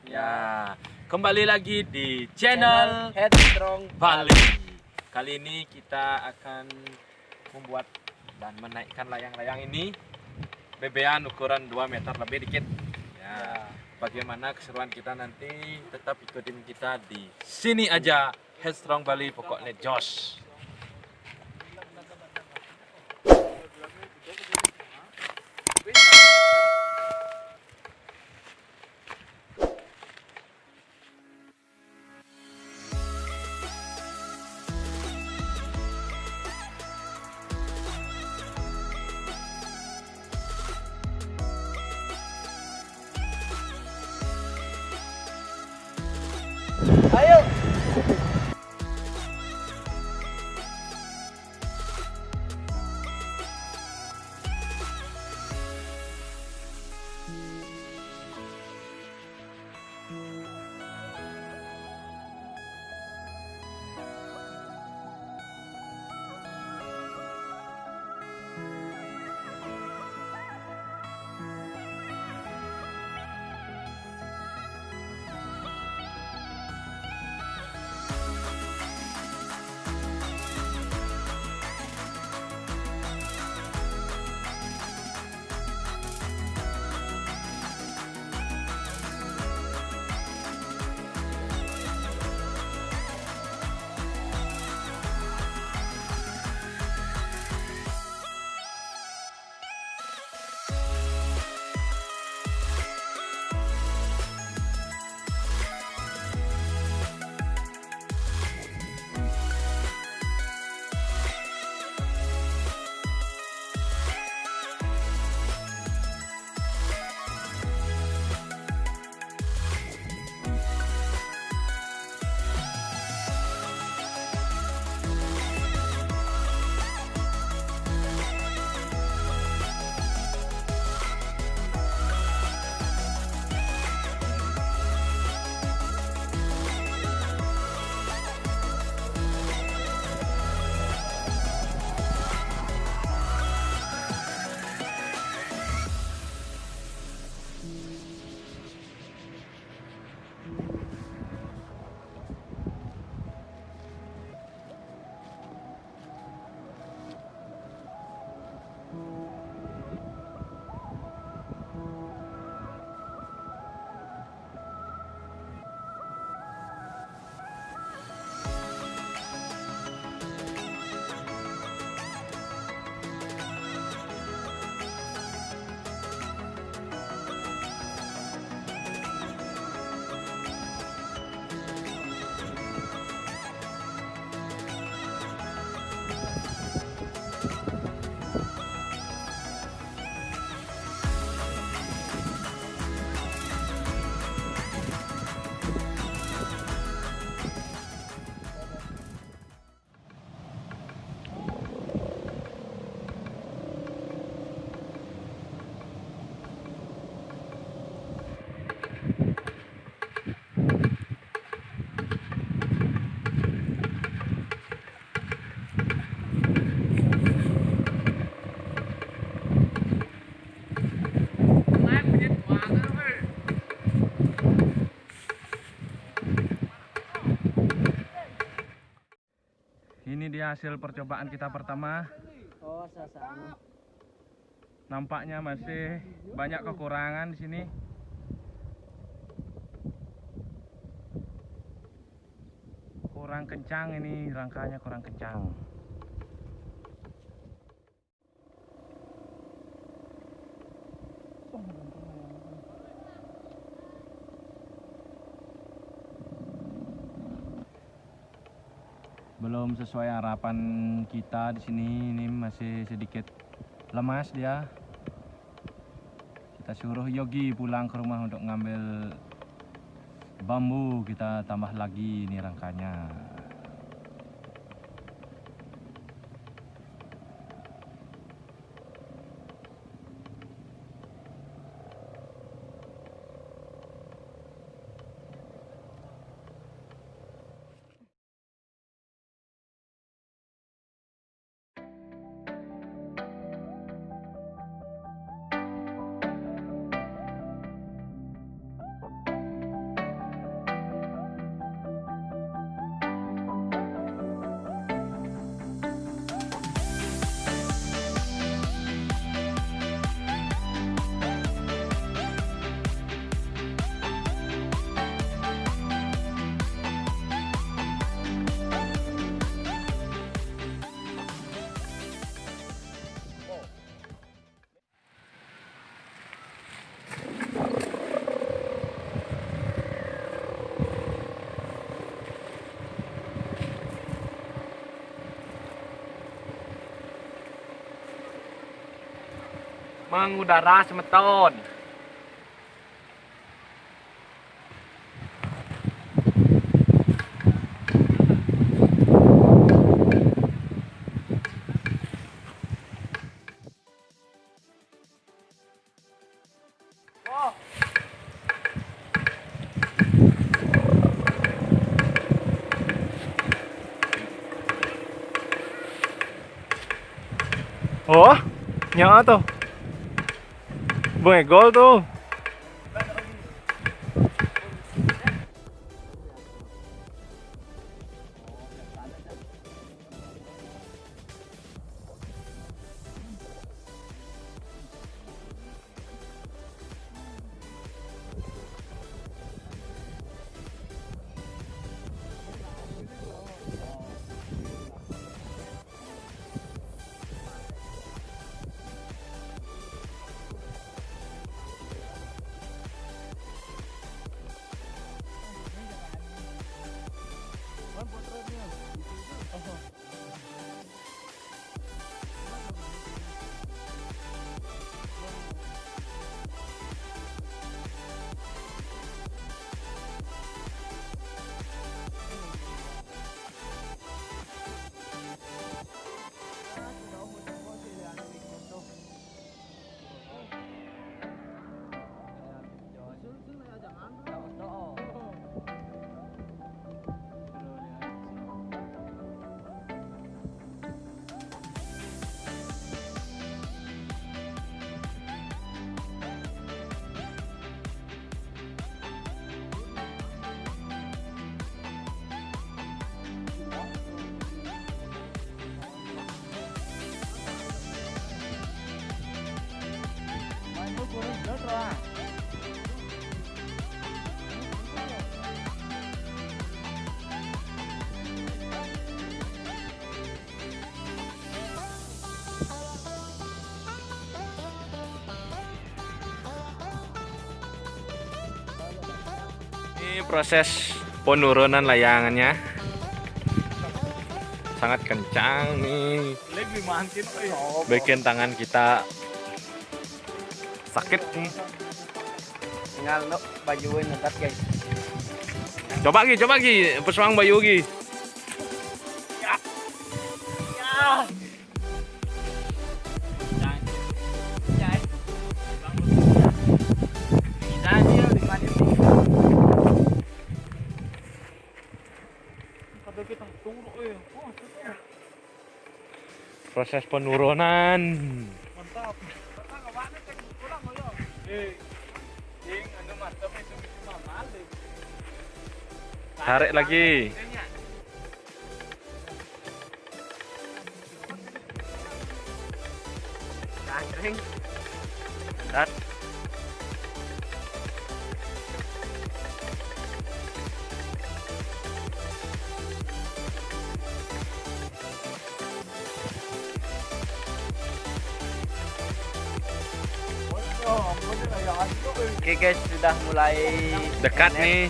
Ya, kembali lagi di channel Headstrong Bali. Kali ini kita akan membuat dan menaikkan layang-layang ini bebean ukuran 2 meter lebih dikit. Ya, bagaimana keseruan kita nanti, tetap ikutin kita di sini aja. Headstrong Bali, pokoknya jos. Ayo. Ini dia hasil percobaan kita pertama. Oh, sasana. Nampaknya masih banyak kekurangan di sini. Kurang kencang ini, rangkanya kurang kencang. Belum sesuai harapan kita di sini, ini masih sedikit lemas dia. Kita suruh Yogi pulang ke rumah untuk ngambil bambu, kita tambah lagi ini rangkanya. mengudara semeton. Oh, nyala tuh. Bengol tuh. Ini proses penurunan layangannya sangat kencang nih. Bikin tangan kita sakit nih. Tinggal no bajuin ngetat guys. Coba lagi, pesuang bayu lagi. Proses penurunan. Mantap. Tarik lagi. Dan Oke guys, sudah mulai dekat nih.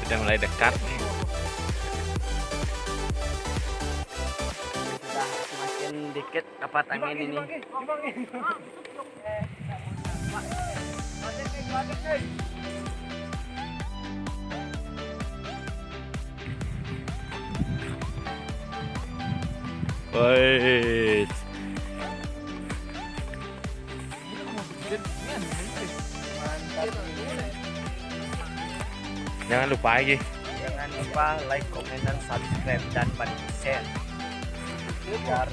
Sudah mulai dekat nih. Sudah semakin dikit kapat angin ini. Woi. Jangan lupa lagi. Jangan lupa like, komen, dan subscribe dan bantu share biar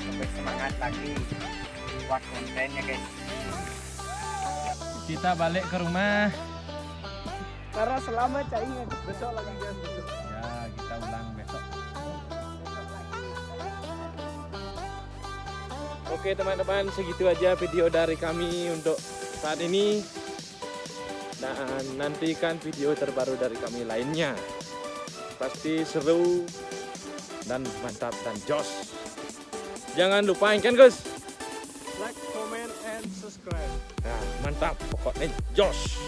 lebih semangat lagi buat kontennya guys. Kita balik ke rumah. Karena selama cai besok lagi guys. Ya, kita ulang besok. Oke teman-teman, segitu aja video dari kami untuk saat ini. Dan nantikan video terbaru dari kami lainnya. Pasti seru dan mantap dan jos. Jangan lupa kan guys. Like, comment, and subscribe. Nah, mantap pokoknya jos.